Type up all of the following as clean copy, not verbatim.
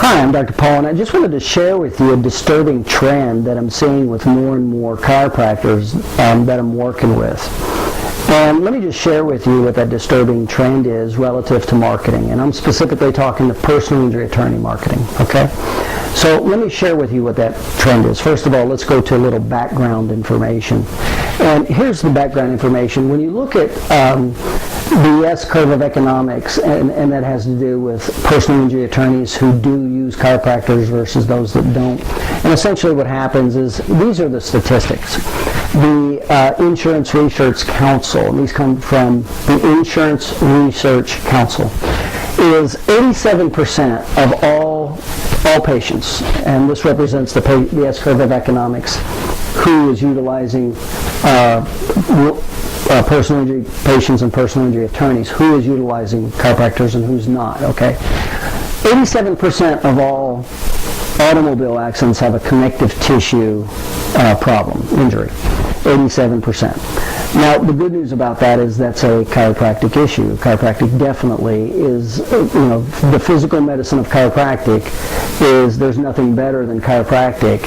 Hi, I'm Dr. Paul, and I just wanted to share with you a disturbing trend that I'm seeing with more and more chiropractors that I'm working with. And let me just share with you what that disturbing trend is relative to marketing. And I'm specifically talking to personal injury attorney marketing, okay? So let me share with you what that trend is. First of all, let's go to a little background information. And here's the background information. When you look at the S-curve of economics, and that has to do with personal injury attorneys who do use chiropractors versus those that don't. And essentially what happens is, these are the statistics. The Insurance Research Council, and these come from the Insurance Research Council, is 87% of all patients, and this represents the S-curve of economics, who is utilizing personal injury patients and personal injury attorneys, who is utilizing chiropractors and who's not, okay? 87% of all automobile accidents have a connective tissue problem, injury, 87%. Now, the good news about that is that's a chiropractic issue. Chiropractic definitely is, the physical medicine of chiropractic is, there's nothing better than chiropractic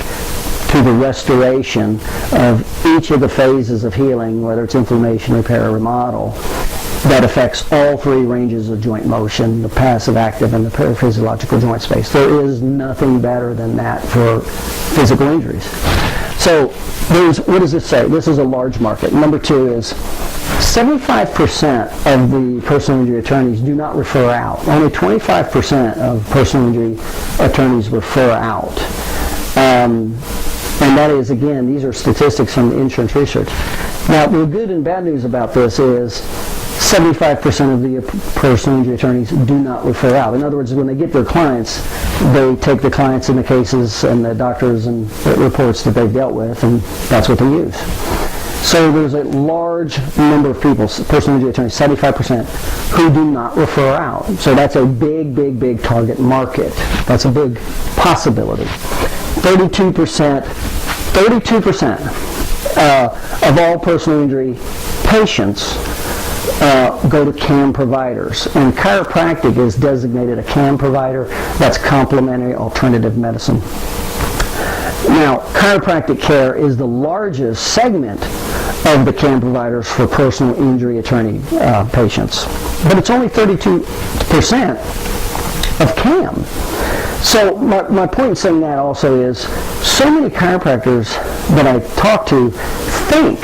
to the restoration of each of the phases of healing, whether it's inflammation, repair, or remodel, that affects all three ranges of joint motion, the passive, active, and the paraphysiological joint space. There is nothing better than that for physical injuries. So, what does this say? This is a large market. Number two is 75% of the personal injury attorneys do not refer out. Only 25% of personal injury attorneys refer out. And that is, again, these are statistics from the insurance research. Now, the good and bad news about this is 75% of the personal injury attorneys do not refer out. In other words, when they get their clients, they take the clients and the cases and the doctors and the reports that they've dealt with, and that's what they use. So there's a large number of people, personal injury attorneys, 75%, who do not refer out. So that's a big, big, big target market. That's a big possibility. 32% of all personal injury patients go to CAM providers, and chiropractic is designated a CAM provider. That's complementary alternative medicine. Now, chiropractic care is the largest segment of the CAM providers for personal injury attorney patients, but it's only 32% of CAM. So my point in saying that also is, so many chiropractors that I talk to think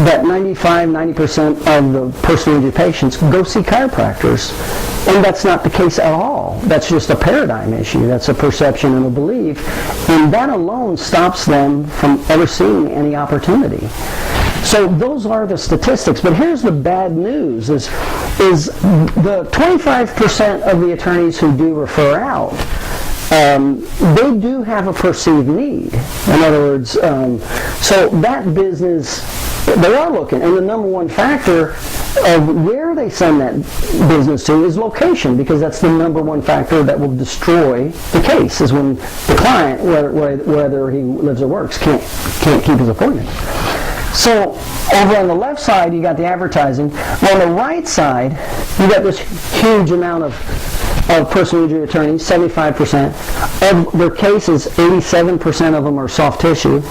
that 90% of the personal injury patients go see chiropractors, and that's not the case at all. That's just a paradigm issue. That's a perception and a belief, and that alone stops them from ever seeing any opportunity. So those are the statistics, but here's the bad news, is the 25% of the attorneys who do refer out, they do have a perceived need. In other words, so that business, they are looking, and the number one factor of where they send that business to is location, because that's the number one factor that will destroy the case, is when the client, whether he lives or works, can't keep his appointment. So over on the left side, you got the advertising. On the right side, you got this huge amount of personal injury attorneys, 75%. Of their cases, 87% of them are soft tissue.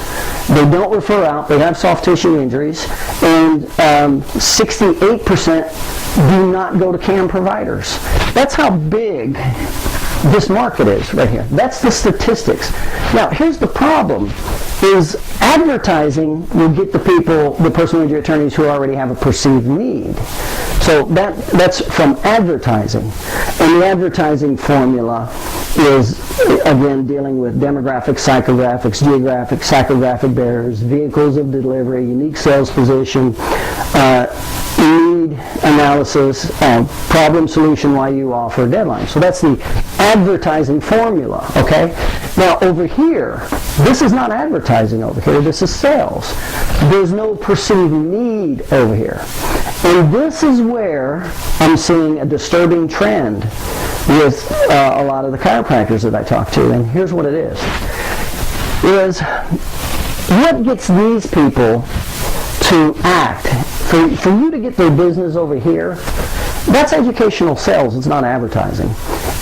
They don't refer out. They have soft tissue injuries. And 68% do not go to CAM providers. That's how big this market is right here. That's the statistics. Now, here's the problem, is advertising will get the people, the personal injury attorneys who already have a perceived need. So that's from advertising. And the advertising formula is, again, dealing with demographics, psychographics, geographic, psychographic barriers, vehicles of delivery, unique sales position, need analysis, problem solution, why you offer, deadline. So that's the advertising formula, okay? Now over here, this is not advertising over here, this is sales. There's no perceived need over here. And this is where I'm seeing a disturbing trend with a lot of the chiropractors that I talk to, and here's what it is what gets these people to act, for you to get their business over here, that's educational sales, it's not advertising.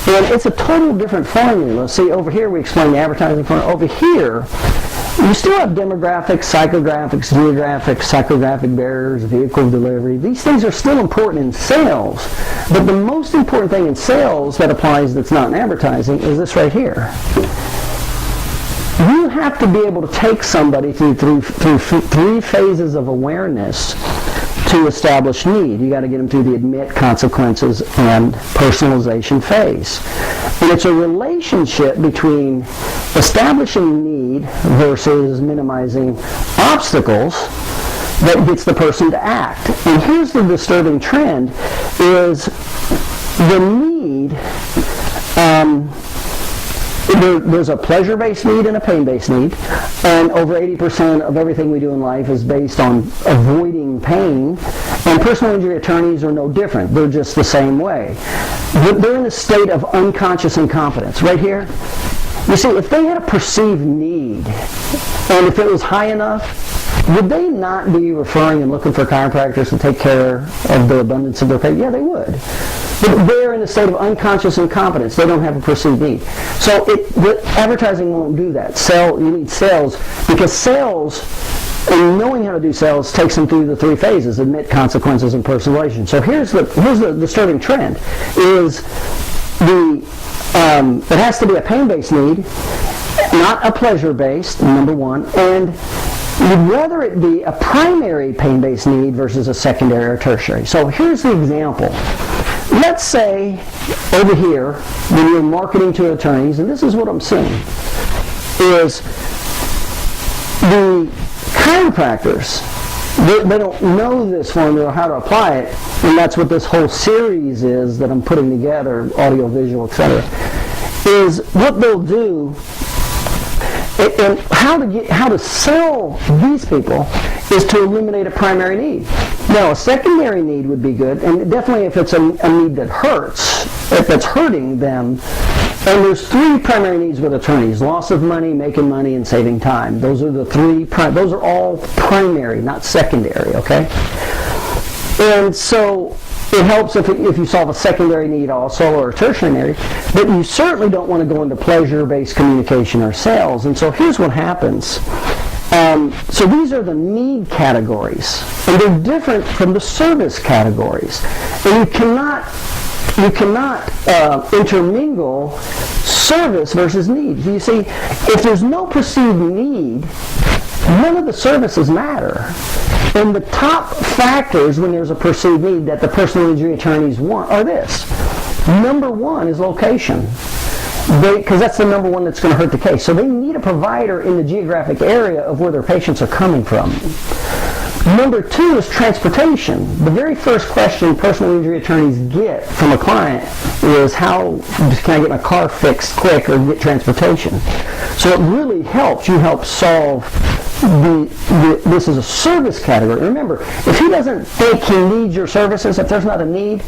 And it's a total different formula. See, over here we explain the advertising formula. Over here, you still have demographics, psychographics, geographics, psychographic barriers, vehicle delivery. These things are still important in sales, but the most important thing in sales that applies that's not in advertising is this right here. You have to be able to take somebody through three phases of awareness to establish need. You got to get them through the admit, consequences, and personalization phase. And it's a relationship between establishing need versus minimizing obstacles that gets the person to act. And here's the disturbing trend is the need, there's a pleasure-based need and a pain-based need, and over 80% of everything we do in life is based on avoiding pain, and personal injury attorneys are no different. They're just the same way. They're in a state of unconscious incompetence. Right here, you see, if they had a perceived need, and if it was high enough, would they not be referring and looking for chiropractors to take care of the abundance of their pain? Yeah, they would. But they're in a state of unconscious incompetence. They don't have a perceived need. So advertising won't do that. You need sales, because sales and knowing how to do sales takes them through the three phases: admit, consequences, and personalization. So here's the disturbing trend: is it has to be a pain-based need, not a pleasure-based. Number one, and you'd rather it be a primary pain-based need versus a secondary or tertiary. So here's the example. Let's say over here, when you're marketing to attorneys, and this is what I'm seeing, is the chiropractors, they don't know this formula or how to apply it, and that's what this whole series is that I'm putting together, audio, visual, etc., is what they'll do. And how to sell these people is to eliminate a primary need. Now, a secondary need would be good, and definitely if it's a need that hurts, if that's hurting them. And there's three primary needs with attorneys: loss of money, making money, and saving time. Those are the three. Those are all primary, not secondary. Okay. And so it helps if you solve a secondary need also, or a tertiary need, but you certainly don't want to go into pleasure-based communication or sales. And so here's what happens. So these are the need categories, and they're different from the service categories. And you cannot intermingle service versus need. You see, if there's no perceived need, none of the services matter. And the top factors when there's a perceived need that the personal injury attorneys want are this. Number one is location, because that's the number one that's going to hurt the case. So they need a provider in the geographic area of where their patients are coming from. Number two is transportation. The very first question personal injury attorneys get from a client is, how can I get my car fixed quick or get transportation? So it really helps. You help solve this is a service category. Remember, if he doesn't think he needs your services, if there's not a need,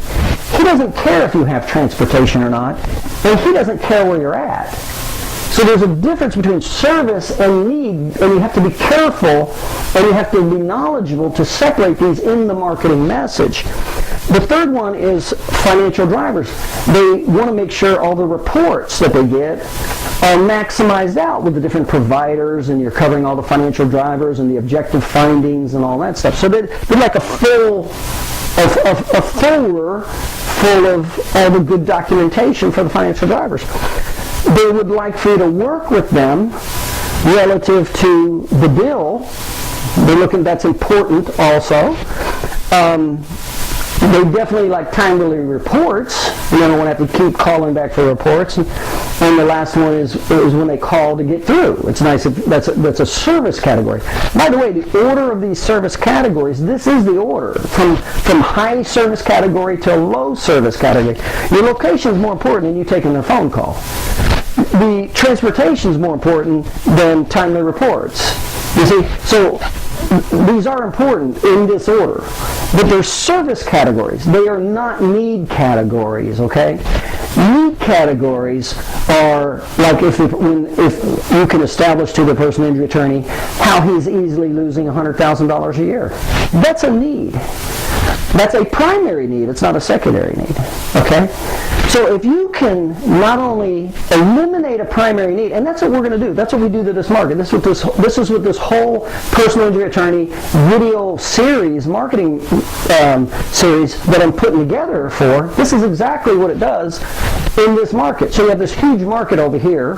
he doesn't care if you have transportation or not, and he doesn't care where you're at. So there's a difference between service and need, and you have to be careful and you have to be knowledgeable to separate these in the marketing message. The third one is financial drivers. They want to make sure all the reports that they get are maximized out with the different providers, and you're covering all the financial drivers and the objective findings and all that stuff. So they're like a folder full of all the good documentation for the financial drivers. They would like for you to work with them relative to the bill. They're looking, that's important also. They definitely like timely reports. You don't want to have to keep calling back for reports. And the last one is when they call to get through. It's nice if that's a service category. By the way, the order of these service categories, this is the order from high service category to low service category. Your location is more important than you taking their phone call. The transportation is more important than timely reports. You see, so these are important in this order, but they're service categories. They are not need categories, okay? Need categories are like if you can establish to the personal injury attorney how he's easily losing $100,000 a year. That's a need. That's a primary need. It's not a secondary need, okay? So So if you can not only eliminate a primary need, and that's what we're going to do. That's what we do to this market. This is what this whole personal injury attorney video series, marketing series that I'm putting together for. This is exactly what it does in this market. So you have this huge market over here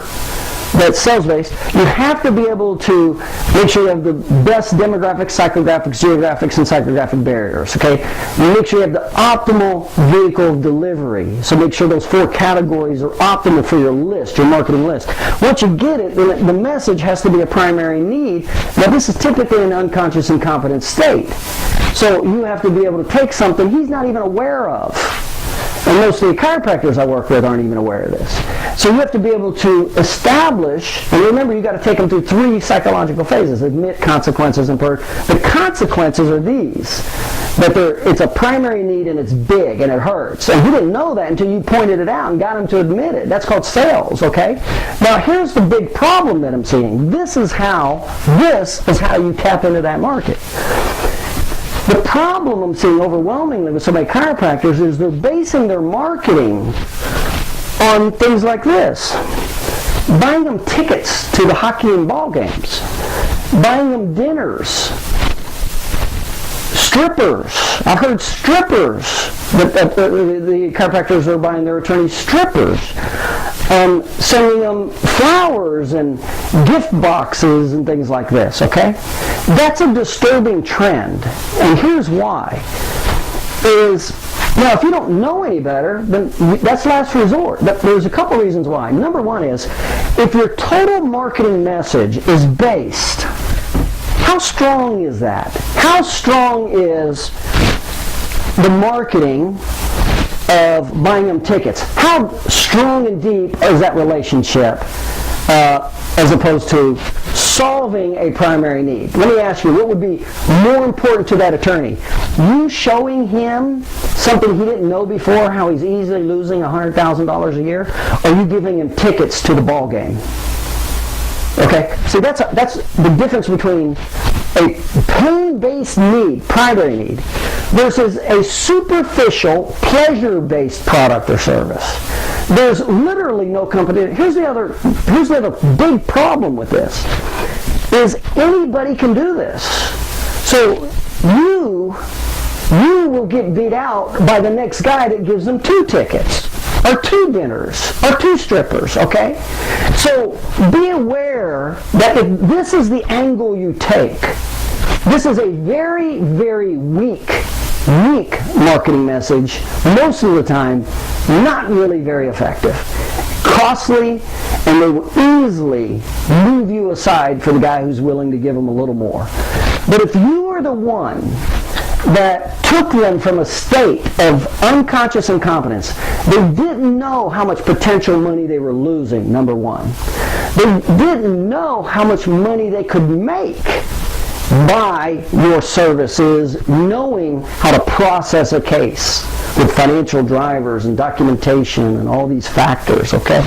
that's sales-based. You have to be able to make sure you have the best demographics, psychographics, geographics, and psychographic barriers, okay? You make sure you have the optimal vehicle of delivery. So make sure those 4 categories are optimal for your list, your marketing list. Once you get it, then the message has to be a primary need. Now, this is typically an unconscious incompetent state. So you have to be able to take something he's not even aware of. And most of the chiropractors I work with aren't even aware of this. So you have to be able to establish, and remember, you've got to take them through 3 psychological phases: admit, consequences, and purge. The consequences are these: that it's a primary need and it's big and it hurts. And he didn't know that until you pointed it out and got him to admit it. That's called sales, okay? Now here's the big problem that I'm seeing. This is how you tap into that market. The problem I'm seeing overwhelmingly with so many chiropractors is they're basing their marketing on things like this. Buying them tickets to the hockey and ball games. Buying them dinners. Strippers. I've heard strippers. The chiropractors are buying their attorneys strippers. Sending them flowers and gift boxes and things like this, okay? That's a disturbing trend. And here's why. Now, if you don't know any better, then that's last resort. There's a couple reasons why. Number one is, if your total marketing message is based, how strong is that? How strong is the marketing of buying them tickets? How strong and deep is that relationship as opposed to solving a primary need? Let me ask you, what would be more important to that attorney? You showing him something he didn't know before, how he's easily losing $100,000 a year, or you giving him tickets to the ball game? Okay, see, that's the difference between a pain-based need, primary need, versus a superficial, pleasure-based product or service. There's literally no competition. Here's the other big problem with this, is anybody can do this. So you will get beat out by the next guy that gives them 2 tickets, or 2 dinners, or 2 strippers, okay? So be aware that if this is the angle you take, this is a very, very weak marketing message, most of the time not really very effective, costly, and they will easily move you aside for the guy who's willing to give them a little more. But if you are the one that took them from a state of unconscious incompetence, they didn't know how much potential money they were losing, number one. They didn't know how much money they could make by your services, knowing how to process a case with financial drivers and documentation and all these factors, okay?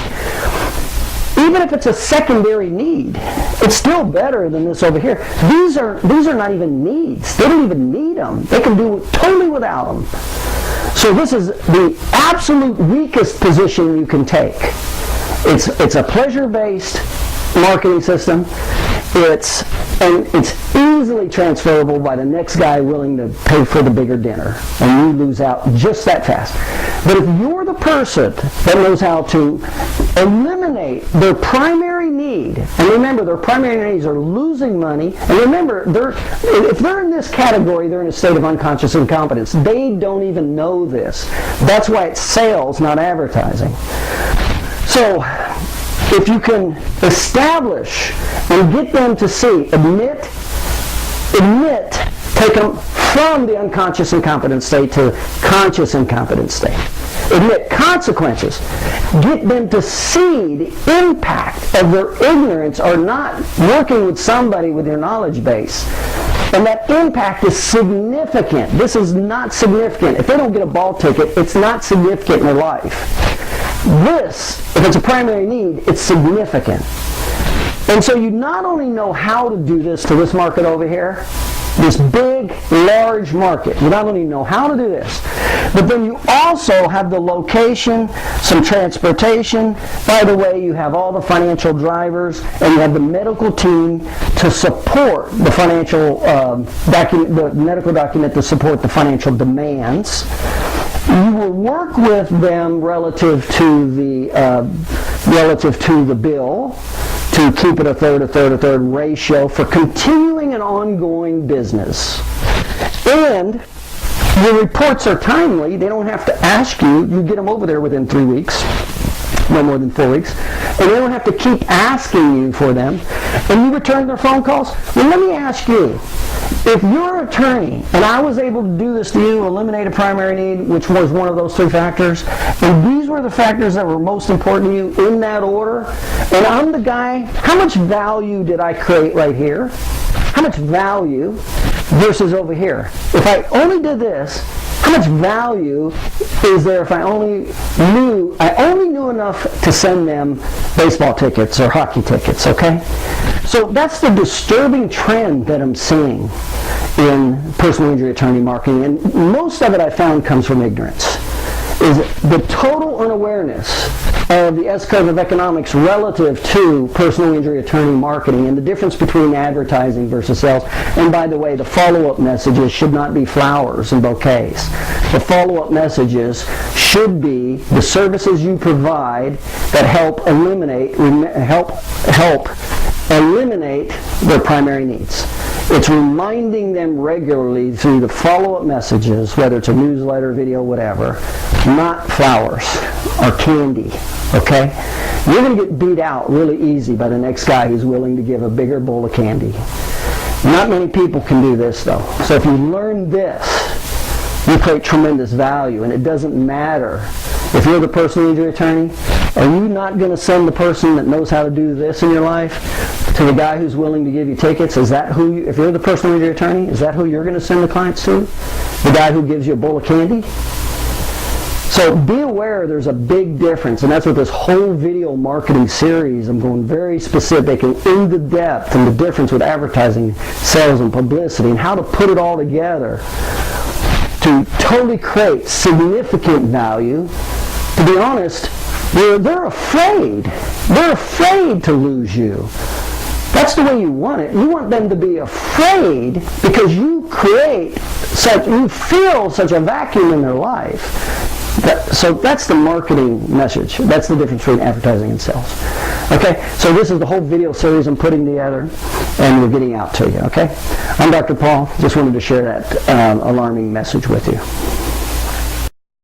Even if it's a secondary need, it's still better than this over here. These are not even needs. They don't even need them. They can do it totally without them. So this is the absolute weakest position you can take. It's a pleasure-based marketing system. It's easily transferable by the next guy willing to pay for the bigger dinner, and you lose out just that fast. But if you're the person that knows how to eliminate their primary need, and remember, their primary needs are losing money, and remember, if they're in this category, they're in a state of unconscious incompetence. They don't even know this. That's why it's sales, not advertising. So if you can establish and get them to see, admit, take them from the unconscious incompetent state to conscious incompetent state. Admit consequences. Get them to see the impact of their ignorance or not working with somebody with your knowledge base. And that impact is significant. This is not significant. If they don't get a ball ticket, it's not significant in their life. This, if it's a primary need, it's significant. And so you not only know how to do this to this market over here, This big, large market. You not only know how to do this, but then you also have the location, some transportation. By the way, you have all the financial drivers, and you have the medical team to support the financial the medical document to support the financial demands. You will work with them relative to the bill, to keep it a third ratio for continuing and ongoing business. And your reports are timely. They don't have to ask you. You get them over there within 3 weeks, no more than 4 weeks. And they don't have to keep asking you for them. And you return their phone calls. Well, let me ask you, if you're an attorney and I was able to do this to you, eliminate a primary need, which was one of those 3 factors, and these were the factors that were most important to you in that order, and I'm the guy, how much value did I create right here? How much value versus over here? If I only did this, how much value is there if I only knew enough to send them baseball tickets or hockey tickets, okay? So that's the disturbing trend that I'm seeing in personal injury attorney marketing, and most of it I found comes from ignorance. Is the total unawareness of the S-curve of economics relative to personal injury attorney marketing and the difference between advertising versus sales. And by the way, the follow-up messages should not be flowers and bouquets. The follow-up messages should be the services you provide that help eliminate their primary needs. It's reminding them regularly through the follow-up messages, whether it's a newsletter, video, whatever, not flowers or candy, okay? You're going to get beat out really easy by the next guy who's willing to give a bigger bowl of candy. Not many people can do this, though. So if you learn this, you create tremendous value, and it doesn't matter. If you're the personal injury attorney, are you not going to send the person that knows how to do this in your life to the guy who's willing to give you tickets? Is that who if you're the personal injury attorney, is that who you're going to send the clients to? The guy who gives you a bowl of candy? So be aware there's a big difference, and that's what this whole video marketing series, I'm going very specific and into depth in the difference with advertising, sales, and publicity, and how to put it all together to totally create significant value. To be honest, they're afraid. They're afraid to lose you. That's the way you want it. You want them to be afraid because you feel such a vacuum in their life. So that's the marketing message. That's the difference between advertising and sales. Okay, so this is the whole video series I'm putting together, and we're getting out to you, okay? I'm Dr. Paul. Just wanted to share that alarming message with you.